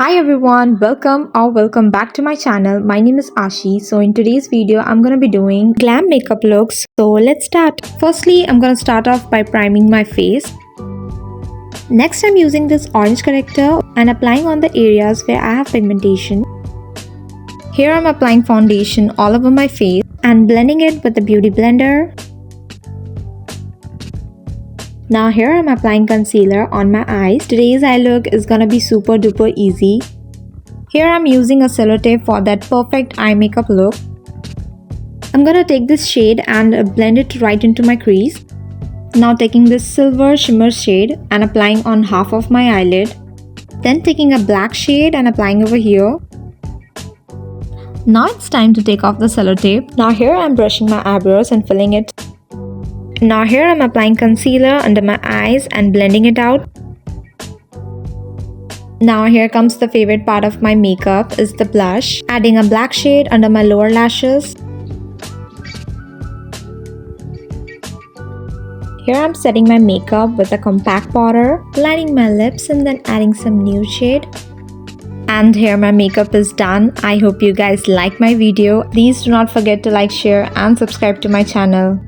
Hi everyone, welcome back to my channel. My name is Ashi. So in today's video, I'm gonna be doing glam makeup looks. So let's start. Firstly, I'm gonna start off by priming my face. Next, I'm using this orange corrector and applying on the areas where I have pigmentation. Here I'm applying foundation all over my face and blending it with the beauty blender. Now here I'm applying concealer on my eyes. Today's eye look is gonna be super duper easy. Here I'm using a sellotape for that perfect eye makeup look. I'm gonna take this shade and blend it right into my crease. Now taking this silver shimmer shade and applying on half of my eyelid. Then taking a black shade and applying over here. Now it's time to take off the sellotape. Now here I'm brushing my eyebrows and filling it. Now here I'm applying concealer under my eyes and blending it out. Now here comes the favorite part of my makeup is the blush. Adding a black shade under my lower lashes. Here I'm setting my makeup with a compact powder, lining my lips and then adding some nude shade. And here my makeup is done. I hope you guys like my video. Please do not forget to like, share and subscribe to my channel.